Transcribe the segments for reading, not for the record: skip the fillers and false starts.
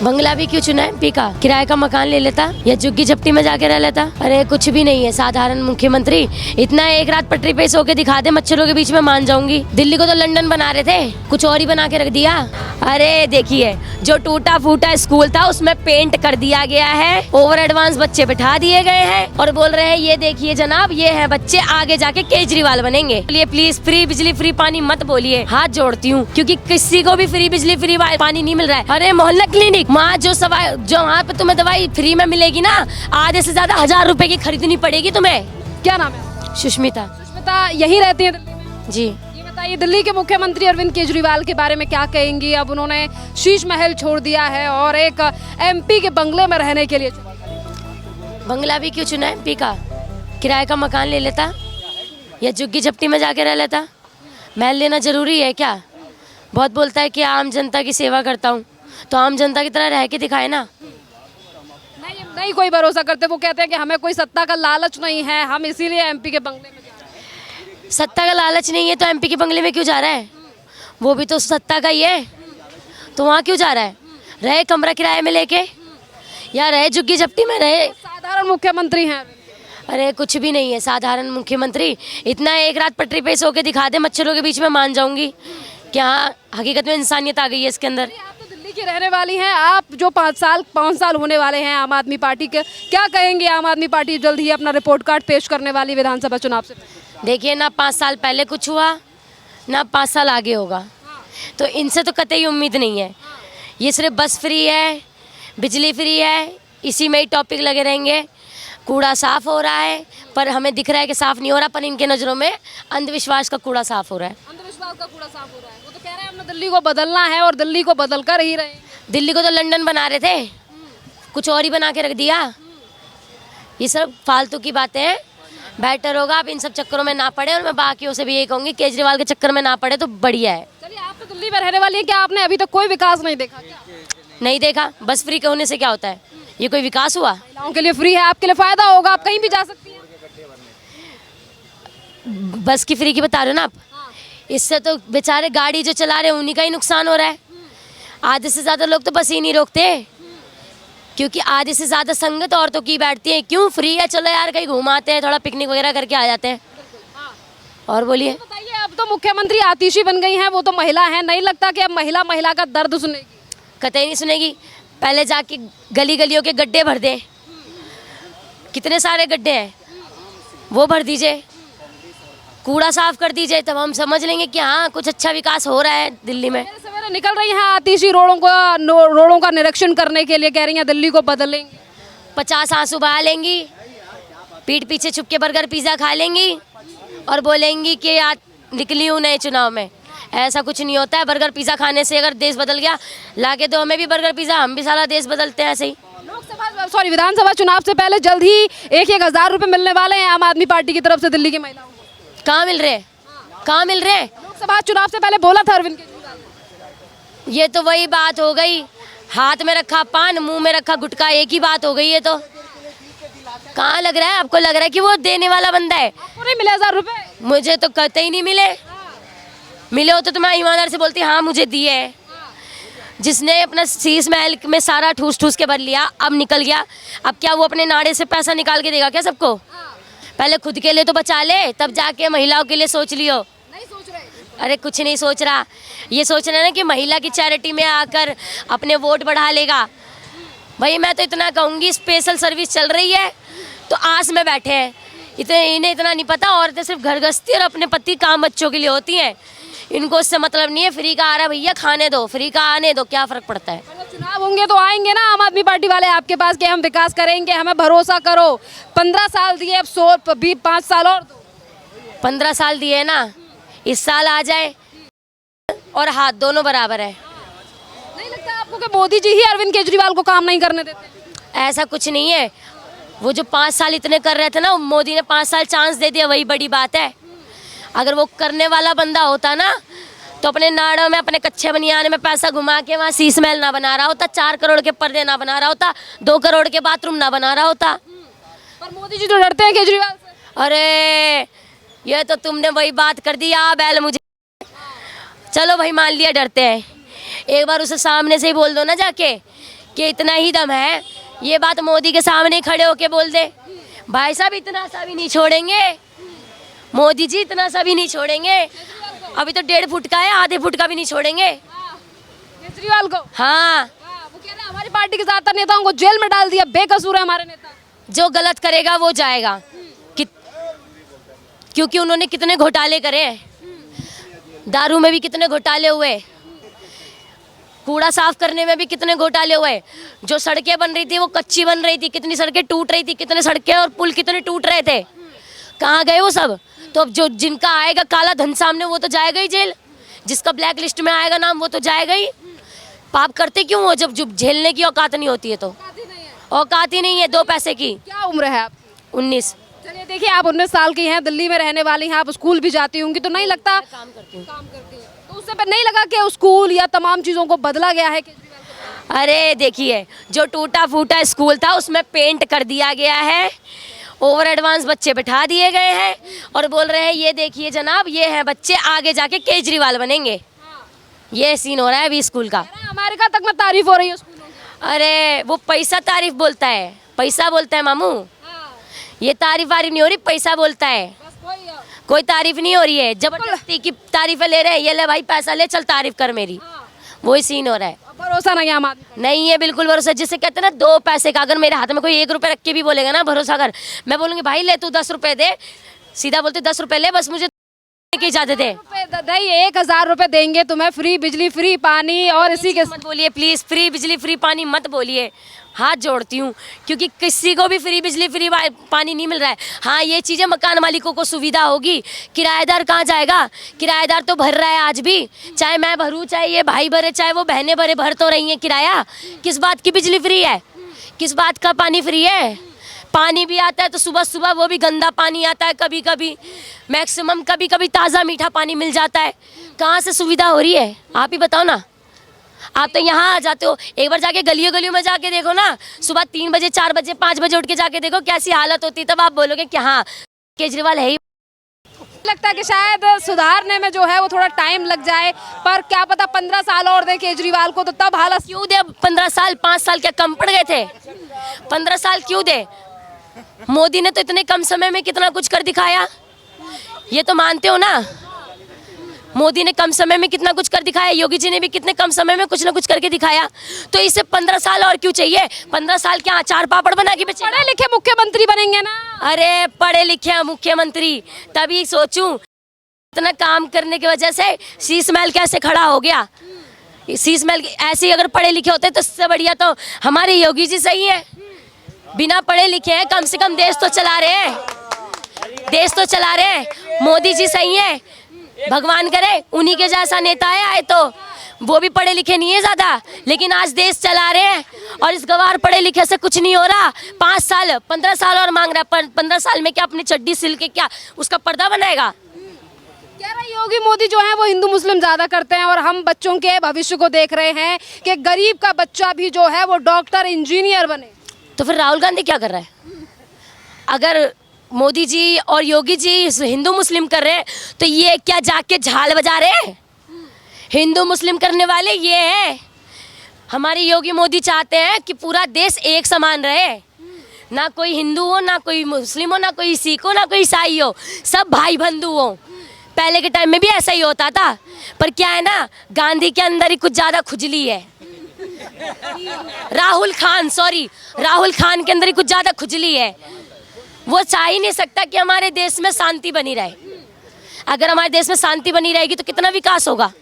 बंगला भी क्यों चुना है? एमपी का किराए का मकान ले लेता या झुग्गी झपटी में जाके रह लेता। अरे कुछ भी नहीं है, साधारण मुख्यमंत्री। इतना एक रात पटरी पे सो के दिखा दे, मच्छरों के बीच में मान जाऊंगी। दिल्ली को तो लंदन बना रहे थे, कुछ और ही बना के रख दिया। अरे देखिए, जो टूटा फूटा स्कूल था उसमें पेंट कर दिया गया है, ओवर एडवांस बच्चे बिठा दिए गए हैं और बोल रहे हैं ये देखिए जनाब, ये है बच्चे आगे जाके केजरीवाल बनेंगे। प्लीज फ्री बिजली फ्री पानी मत बोलिए, हाथ जोड़ती हूँ, क्योंकि किसी को भी फ्री बिजली फ्री पानी नहीं मिल रहा है। अरे मोहल्ला क्लिनिक वहाँ जो वहाँ पे तुम्हें दवाई फ्री में मिलेगी ना, आधे से ज्यादा 1000 रुपए की खरीदनी पड़ेगी तुम्हें। क्या नाम है? सुष्मिता। सुष्मिता यही रहती है दिल्ली में? जी। ये बताइए, दिल्ली के मुख्यमंत्री अरविंद केजरीवाल के बारे में क्या कहेंगी? अब उन्होंने शीश महल छोड़ दिया है और एक एमपी के बंगले में रहने के लिए चुना। बंगला भी क्यों चुना है? एमपी का किराए का मकान ले लेता या झुग्गी झपटी में जाके रह लेता। महल लेना जरूरी है क्या? बहुत बोलता है कि आम जनता की सेवा करता हूँ, तो आम जनता की तरह रह के दिखाए ना। नहीं कोई भरोसा करते, वो कहते हैं कि हमें कोई सत्ता का लालच नहीं है, हम इसीलिए एमपी के बंगले में जा रहे हैं। सत्ता का लालच नहीं है तो एमपी के बंगले में क्यों जा रहा है? वो भी तो सत्ता का ही है, तो वहाँ क्यों जा रहा है? रहे कमरा किराए में लेके या रहे झुग्गी झपटी में रहे। साधारण मुख्यमंत्री हैं। अरे कुछ भी नहीं है, साधारण मुख्यमंत्री। इतना एक रात पटरी पे सो के दिखा दे, मच्छरों के बीच में मान जाऊंगी कि हाँ हकीकत में इंसानियत आ गई है इसके अंदर। आप तो दिल्ली की रहने वाली हैं, आप जो 5 साल होने वाले हैं आम आदमी पार्टी के, क्या कहेंगे? आम आदमी पार्टी जल्द ही अपना रिपोर्ट कार्ड पेश करने वाली विधानसभा चुनाव से। देखिए ना, 5 साल पहले कुछ हुआ ना 5 साल आगे होगा, तो इनसे तो कतई उम्मीद नहीं है। ये सिर्फ बस फ्री है, बिजली फ्री है, इसी में ही टॉपिक लगे रहेंगे। कूड़ा साफ हो रहा है पर हमें दिख रहा है कि साफ नहीं हो रहा, पर इनके नज़रों में अंधविश्वास का कूड़ा साफ हो रहा है। अंधविश्वास का कूड़ा साफ हो रहा है। वो तो कह रहे हैं हमने दिल्ली को बदलना है और दिल्ली को बदल कर ही रहे। दिल्ली को तो लंदन बना रहे थे, कुछ और ही बना के रख दिया। ये सब फालतू की बातें हैं। बेटर होगा आप इन सब चक्करों में ना पड़े, और मैं बाकियों से भी यही कहूँगी केजरीवाल के चक्कर में ना पड़े तो बढ़िया है। चलिए, आप तो दिल्ली में रहने वाली हैं, क्या आपने अभी तक कोई विकास नहीं देखा क्या? नहीं देखा। बस फ्री होने से क्या होता है? ये कोई विकास हुआ? महिलाओं के लिए फ्री है, आपके लिए फायदा होगा, आप कहीं भी जा सकती हैं। बस की फ्री की बता रहे हो ना आप? इससे तो बेचारे गाड़ी जो चला रहे हैं उन्हीं का ही नुकसान हो रहा है। आधे से ज़्यादा लोग तो बस ही नहीं रोकते, क्योंकि आधे से ज़्यादा संगत औरतों की बैठती है। क्यों? फ्री है, चलो यार कहीं घुमाते हैं, थोड़ा पिकनिक वगैरह करके आ जाते हैं। और बोलिए। बताइए, अब तो मुख्यमंत्री आतिशी बन गई हैं, वो तो महिला हैं, नहीं लगता कि अब महिला का दर्द सुनेगी? कतई नहीं सुनेगी। पहले जाके गली गलियों के गड्ढे भर दें, कितने सारे गड्ढे हैं वो भर दीजिए, कूड़ा साफ कर दीजिए, तब हम समझ लेंगे कि हाँ कुछ अच्छा विकास हो रहा है दिल्ली में। सवेरे निकल रही हैं आतिशी रोडों का निरीक्षण करने के लिए, कह रही हैं दिल्ली को बदलेंगे। 50 आंसू बहा लेंगी, पीठ पीछे छुप के बर्गर पिज़्ज़ा खा लेंगी और बोलेंगी कि आज निकली हूँ नए चुनाव में। ऐसा कुछ नहीं होता है। बर्गर पिज़्ज़ा खाने से अगर देश बदल गया, लाके दो हमें भी बर्गर पिज़्ज़ा, हम भी सारा देश बदलते हैं ऐसे ही। विधानसभा चुनाव से पहले जल्द ही 1,000 रुपए मिलने वाले हैं आम आदमी पार्टी की तरफ से दिल्ली की महिलाओं को। कहाँ मिल रहे? कहाँ मिल रहे? लोकसभा चुनाव से पहले बोला था अरविंद केजरीवाल। ये तो वही बात हो गई, हाथ में रखा पान मुंह में रखा गुटखा, एक ही बात हो गई। ये तो कहाँ लग रहा है आपको? लग रहा है कि वो देने वाला बंदा है। आपको नहीं मिले 1000 रुपए? मुझे तो कतई नहीं मिले। मिले होते तो मैं ईमानदार से बोलती हाँ मुझे दिए। जिसने अपना शीश महल में सारा ठूस ठूस के भर लिया, अब निकल गया, अब क्या वो अपने नाड़े से पैसा निकाल के देगा क्या सबको? पहले खुद के लिए तो बचा ले, तब जाके महिलाओं के लिए सोच लियो। नहीं सोच रहे। अरे कुछ नहीं सोच रहा, ये सोच रहा है ना कि महिला की चैरिटी में आकर अपने वोट बढ़ा लेगा। भाई मैं तो इतना कहूँगी, स्पेशल सर्विस चल रही है तो आस में बैठे हैं। इन्हें इतना नहीं पता, औरतें सिर्फ घर गृहस्थी और अपने पति काम बच्चों के लिए होती हैं। इनको उससे मतलब नहीं है। फ्री का आ रहा भैया, खाने दो, फ्री का आने दो, क्या फ़र्क पड़ता है? चुनाव होंगे तो आएंगे ना आम आदमी पार्टी वाले आपके पास कि हम विकास करेंगे, हमें भरोसा करो। 15 साल दिए, अब 5 साल और दो। 15 साल दिए ना, इस साल आ जाए और हाथ दोनों बराबर है। नहीं लगता आपको कि मोदी जी ही अरविंद केजरीवाल को काम नहीं करने देते? ऐसा कुछ नहीं है। वो जो 5 साल इतने कर रहे थे ना, मोदी ने 5 साल चांस दे दिया, वही बड़ी बात है। अगर वो करने वाला बंदा होता ना, तो अपने नाड़ों में, अपने कच्चे बनियान में पैसा घुमा के वहाँ शीश महल ना बना रहा होता, 4 करोड़ के पर्दे ना बना रहा होता, 2 करोड़ के बाथरूम ना बना रहा होता। पर मोदी जी तो डरते हैं केजरीवाल से। अरे ये तो तुमने वही बात कर दी आ बैल मुझे। चलो भाई मान लिया डरते हैं, एक बार उसे सामने से ही बोल दो ना जाके कि इतना ही दम है, ये बात मोदी के सामने खड़े होके बोल दे। भाई साहब इतना सा भी नहीं छोड़ेंगे, मोदी जी इतना सा भी नहीं छोड़ेंगे। अभी तो 1.5 फुट का है, आधे फुट का भी नहीं छोड़ेंगे। केजरीवाल को हाँ, वो कह रहे हैं हमारी पार्टी के ज्यादातर नेताओं को जेल में डाल दिया, बेकसूर है हमारे नेता। जो गलत करेगा वो जाएगा कि, क्योंकि उन्होंने कितने घोटाले करे हैं, दारू में भी कितने घोटाले हुए, कूड़ा साफ करने में भी कितने घोटाले हुए, जो सड़कें बन रही थी वो कच्ची बन रही थी, कितनी सड़कें टूट रही थी, कितने सड़कें और पुल कितने टूट रहे थे, कहाँ गए वो सब। तो अब जो जिनका आएगा काला धन सामने वो तो जाएगा ही जेल, जिसका ब्लैक लिस्ट में आएगा नाम वो तो जाएगा ही। पाप करते क्यों हो जब झेलने की औकात नहीं होती है तो। औकात ही नहीं है 2 पैसे की। क्या उम्र है आपकी? 19। चलिए देखिए, आप 19 साल की हैं, दिल्ली में रहने वाली हैं, आप स्कूल भी जाती होंगी, तो नहीं लगता काम करती हूँ। काम करती हैं तो उससे पर नहीं लगा कि स्कूल या तमाम चीज़ों को बदला गया है केजरीवाल के? अरे देखिए, जो टूटा फूटा स्कूल था उसमें पेंट कर दिया गया है, ओवर एडवांस बच्चे बिठा दिए गए हैं और बोल रहे हैं ये देखिए जनाब ये हैं बच्चे आगे जाके केजरीवाल बनेंगे। ये सीन हो रहा है अभी स्कूल का। अमेरिका तक में तारीफ हो रही है स्कूलों की। अरे वो पैसा तारीफ बोलता है, पैसा बोलता है मामू, ये तारीफ वारीफ नहीं हो रही, पैसा बोलता है। बस वही है। कोई तारीफ नहीं हो रही है, जबरदस्ती की तारीफें ले रहे हैं, ये ले भाई पैसा ले चल तारीफ कर मेरी, वही सीन हो रहा है। अब भरोसा नहीं है आम आदमी पर। नहीं है बिल्कुल भरोसा, जिसे कहते हैं ना 2 पैसे का, अगर मेरे हाथ में कोई 1 रुपए रख के भी बोलेगा ना भरोसा कर, मैं बोलूंगी भाई ले तू 10 रुपए दे, सीधा बोलते 10 रुपए ले बस मुझे की इजाजत है। दही 1000 रुपए देंगे तुम्हें, फ्री बिजली फ्री पानी, और इसी के मत बोलिए प्लीज, फ्री बिजली फ्री पानी मत बोलिए, हाथ जोड़ती हूँ, क्योंकि किसी को भी फ्री बिजली फ्री पानी नहीं मिल रहा है। हाँ ये चीज़ें मकान मालिकों को सुविधा होगी, किराएदार कहाँ जाएगा, किराएदार तो भर रहा है आज भी, चाहे मैं भरूँ चाहे ये भाई भरे चाहे वो बहनें भरे, भर तो रही हैं किराया। किस बात की बिजली फ्री है, किस बात का पानी फ्री है। पानी भी आता है तो सुबह सुबह वो भी गंदा पानी आता है, कभी कभी मैक्सिमम कभी कभी ताज़ा मीठा पानी मिल जाता है। कहाँ से सुविधा हो रही है आप ही बताओ ना। आप तो यहाँ आ जाते हो, एक बार जाके गलियों गलियों में जाके देखो ना, सुबह 3 बजे 4 बजे 5 बजे उठ के जाके देखो कैसी हालत होती है, तब आप बोलोगे कि हाँ केजरीवाल है ही। लगता है कि शायद सुधारने में जो है वो थोड़ा टाइम लग जाए, पर क्या पता 15 साल और दे केजरीवाल को, तो तब हालत क्यों दे 15 साल, 5 साल क्या कम पड़ गए थे, 15 साल क्यों दे। मोदी ने तो इतने कम समय में कितना कुछ कर दिखाया, ये तो मानते हो ना। मोदी ने कम समय में कितना कुछ कर दिखाया, योगी जी ने भी कितने कम समय में कुछ ना कुछ करके दिखाया, तो इसे 15 साल और क्यों चाहिए। 15 साल क्या अचार पापड़ बना के बेचे। पढ़े लिखे मुख्यमंत्री बनेंगे ना। अरे पढ़े लिखे मुख्यमंत्री, तभी सोचूं इतना काम करने की वजह से शीश महल कैसे खड़ा हो गया। शीश महल ऐसे ही अगर पढ़े लिखे होते तो इससे बढ़िया तो हमारे योगी जी सही है, बिना पढ़े लिखे हैं कम से कम देश तो चला रहे हैं, देश तो चला रहे हैं। मोदी जी सही है, भगवान करे उन्हीं के जैसा नेता आए तो, वो भी पढ़े लिखे नहीं है ज़्यादा, लेकिन आज देश चला रहे हैं। और इस गवार पढ़े लिखे से कुछ नहीं हो रहा। 5 साल 15 साल और मांग रहा है, 15 साल में क्या अपनी चड्डी सिल के क्या उसका पर्दा बनाएगा। कह रहे योगी मोदी जो है वो हिंदू मुस्लिम ज़्यादा करते हैं, और हम बच्चों के भविष्य को देख रहे हैं कि गरीब का बच्चा भी जो है वो डॉक्टर इंजीनियर बने। तो फिर राहुल गांधी क्या कर रहा है। अगर मोदी जी और योगी जी हिंदू मुस्लिम कर रहे हैं तो ये क्या जाके झाल बजा रहे हैं। हिंदू मुस्लिम करने वाले ये हैं। हमारे योगी मोदी चाहते हैं कि पूरा देश एक समान रहे, ना कोई हिंदू हो ना कोई मुस्लिम हो ना कोई सिख हो ना कोई ईसाई हो, सब भाई बंधु हो। पहले के टाइम में भी ऐसा ही होता था, पर क्या है ना गांधी के अंदर ही कुछ ज़्यादा खुजली है। राहुल खान के अंदर ही कुछ ज़्यादा खुजली है। वो चाह ही नहीं सकता कि हमारे देश में शांति बनी रहे। अगर हमारे देश में शांति बनी रहेगी तो कितना विकास होगा।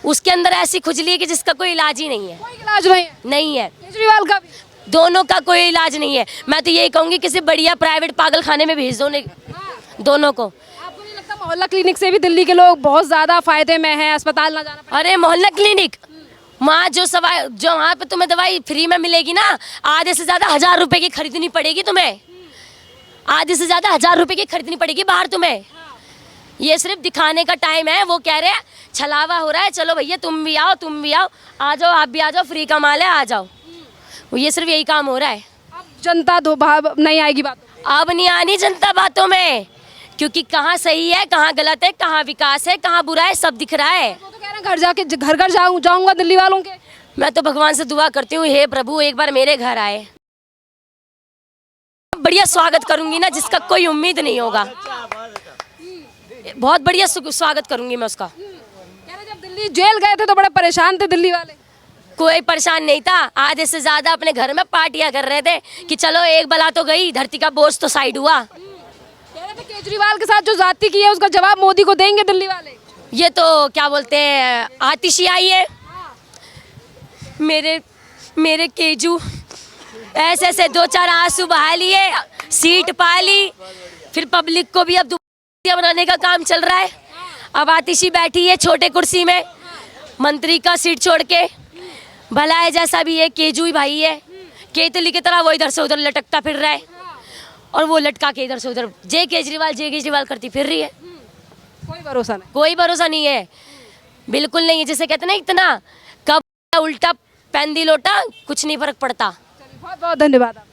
उसके अंदर ऐसी खुजली है कि जिसका कोई इलाज ही नहीं है। कोई इलाज नहीं है। नहीं है, केजरीवाल का भी दोनों का कोई इलाज नहीं है। मैं तो यही कहूँगी किसी बढ़िया प्राइवेट पागल खाने में भेज दो दोनों को। आपको नहीं लगता मोहल्ला क्लिनिक से भी दिल्ली के लोग बहुत ज़्यादा फायदे में हैं, अस्पताल ना जाना पड़े? अरे मोहल्ला क्लिनिक, वहाँ जो वहाँ पे तुम्हें दवाई फ्री में मिलेगी ना, आधे से ज़्यादा 1000 रुपये की खरीदनी पड़ेगी तुम्हें। आधे से ज़्यादा 1000 रुपये की खरीदनी पड़ेगी बाहर तुम्हें। ये सिर्फ दिखाने का टाइम है। वो कह रहे हैं छलावा हो रहा है, चलो भैया तुम भी आओ आ जाओ, आप भी आ जाओ, फ्री का माल है आ जाओ। ये सिर्फ यही काम हो रहा है। अब जनता दो भाव नहीं आएगी बात। अब नहीं आनी जनता बातों में, क्योंकि कहाँ सही है कहाँ गलत है, कहाँ विकास है कहाँ बुरा है, सब दिख रहा है। वो तो कह रहे हैं घर जाके घर जाऊंगा दिल्ली वालों के। मैं तो भगवान से दुआ करती हूँ, हे प्रभु एक बार मेरे घर आए, बढ़िया स्वागत करूंगी ना जिसका कोई उम्मीद नहीं होगा, बहुत बढ़िया स्वागत करूंगी मैं उसका। कह रहे जब दिल्ली जेल गए थे तो बड़े परेशान थे दिल्ली वाले। कोई परेशान नहीं था, आधे से ज्यादा अपने घर में पार्टियां कर रहे थे कि चलो एक बला तो गई, धरती का बोझ तो साइड हुआ। कह रहे थे केजरीवाल के साथ जो जाति की है उसका जवाब मोदी को देंगे दिल्ली वाले। ये तो क्या बोलते हैं आतिशियाई है। मेरे केजू ऐसे ऐसे 2-4 आंसू बहा लिए, सीट पा ली, फिर पब्लिक को भी अब दुनिया बनाने का काम चल रहा है। अब आतिशी बैठी है छोटे कुर्सी में, मंत्री का सीट छोड़ के, भला है जैसा भी है, केजू ही भाई है, केतली की तरह वो इधर से उधर लटकता फिर रहा है और वो लटका के इधर से उधर जय केजरीवाल करती फिर रही है। कोई भरोसा नहीं। कोई भरोसा नहीं है, बिल्कुल नहीं है। जैसे कहते ना इतना कब उल्टा पैंदी लोटा, कुछ नहीं फर्क पड़ता। बहुत बहुत धन्यवाद।